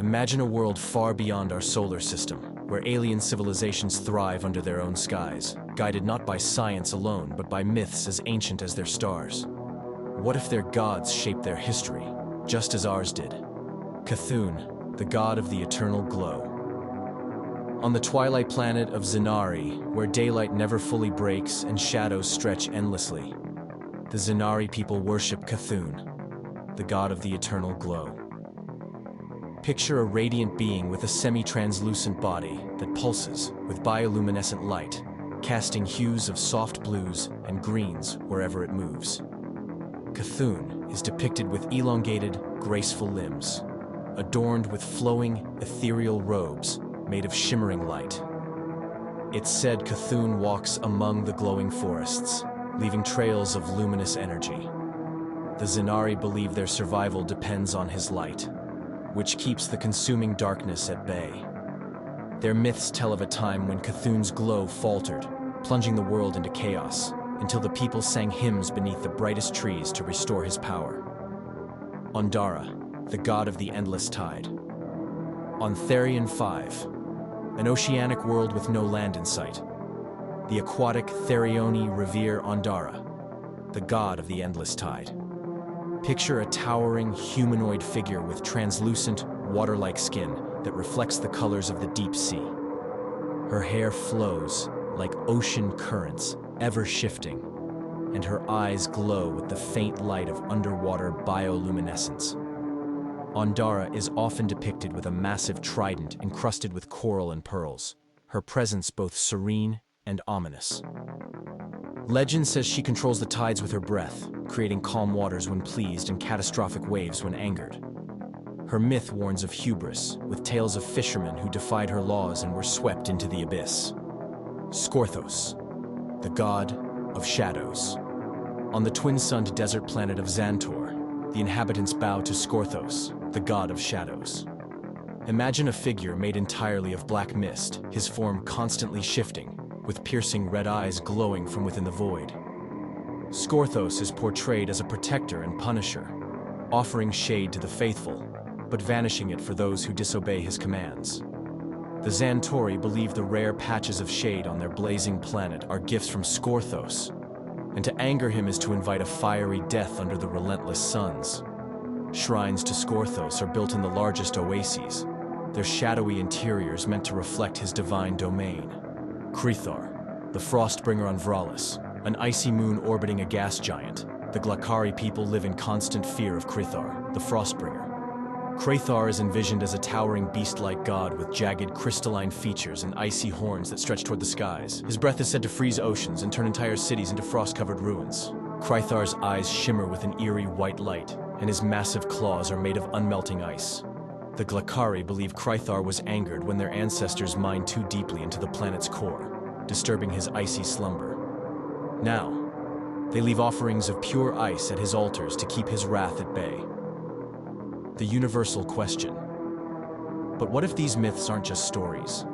Imagine a world far beyond our solar system, where alien civilizations thrive under their own skies, guided not by science alone, but by myths as ancient as their stars. What if their gods shaped their history, just as ours did? Cthulhu, the god of the eternal glow. On the twilight planet of Zenari, where daylight never fully breaks and shadows stretch endlessly, the Zenari people worship Cthulhu, the god of the eternal glow. Picture a radiant being with a semi-translucent body that pulses with bioluminescent light, casting hues of soft blues and greens wherever it moves. Cthulhu is depicted with elongated, graceful limbs, adorned with flowing, ethereal robes made of shimmering light. It's said Cthulhu walks among the glowing forests, leaving trails of luminous energy. The Zenari believe their survival depends on his light, which keeps the consuming darkness at bay. Their myths tell of a time when Cthulhu's glow faltered, plunging the world into chaos, until the people sang hymns beneath the brightest trees to restore his power. Ondara, the god of the endless tide. On Therion 5, an oceanic world with no land in sight, the aquatic Therioni revere Ondara, the god of the endless tide. Picture a towering, humanoid figure with translucent, water-like skin that reflects the colors of the deep sea. Her hair flows like ocean currents, ever shifting, and her eyes glow with the faint light of underwater bioluminescence. Ondara is often depicted with a massive trident encrusted with coral and pearls, her presence both serene and ominous. Legend says she controls the tides with her breath, creating calm waters when pleased and catastrophic waves when angered. Her myth warns of hubris, with tales of fishermen who defied her laws and were swept into the abyss. Skorthos, the god of shadows. On the twin-sunned desert planet of Xantor, the inhabitants bow to Skorthos, the god of shadows. Imagine a figure made entirely of black mist, his form constantly shifting, with piercing red eyes glowing from within the void. Skorthos is portrayed as a protector and punisher, offering shade to the faithful, but vanishing it for those who disobey his commands. The Xantori believe the rare patches of shade on their blazing planet are gifts from Skorthos, and to anger him is to invite a fiery death under the relentless suns. Shrines to Skorthos are built in the largest oases, their shadowy interiors meant to reflect his divine domain. Crithar, the Frostbringer on Vralis, an icy moon orbiting a gas giant. The Glakari people live in constant fear of Crithar, the Frostbringer. Crithar is envisioned as a towering beast-like god with jagged crystalline features and icy horns that stretch toward the skies. His breath is said to freeze oceans and turn entire cities into frost-covered ruins. Crithar's eyes shimmer with an eerie white light, and his massive claws are made of unmelting ice. The Glakari believe Crithar was angered when their ancestors mined too deeply into the planet's core, disturbing his icy slumber. Now, they leave offerings of pure ice at his altars to keep his wrath at bay. The universal question. But what if these myths aren't just stories?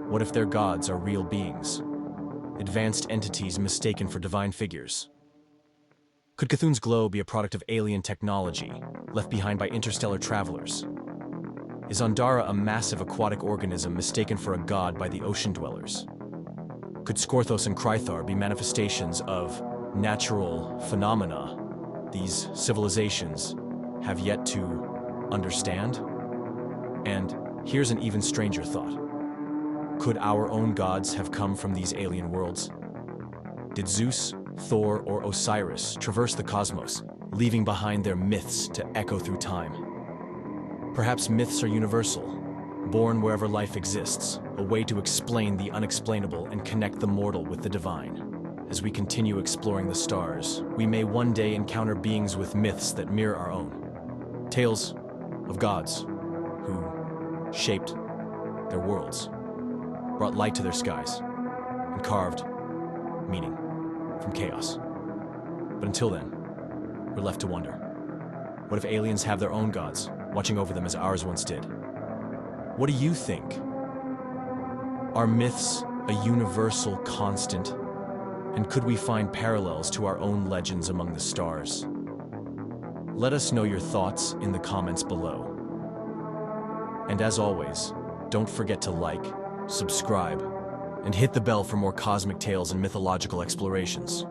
What if their gods are real beings? Advanced entities mistaken for divine figures? Could Cthulhu's glow be a product of alien technology, left behind by interstellar travelers? Is Ondara a massive aquatic organism mistaken for a god by the ocean dwellers? Could Skorthos and Crithar be manifestations of natural phenomena these civilizations have yet to understand? And here's an even stranger thought. Could our own gods have come from these alien worlds? Did Zeus, Thor, or Osiris traverse the cosmos, leaving behind their myths to echo through time? Perhaps myths are universal, born wherever life exists, a way to explain the unexplainable and connect the mortal with the divine. As we continue exploring the stars, we may one day encounter beings with myths that mirror our own. Tales of gods who shaped their worlds, brought light to their skies, and carved meaning from chaos. But until then, we're left to wonder. What if aliens have their own gods, watching over them as ours once did? What do you think? Are myths a universal constant? And could we find parallels to our own legends among the stars? Let us know your thoughts in the comments below. And as always, don't forget to like, subscribe, and hit the bell for more cosmic tales and mythological explorations.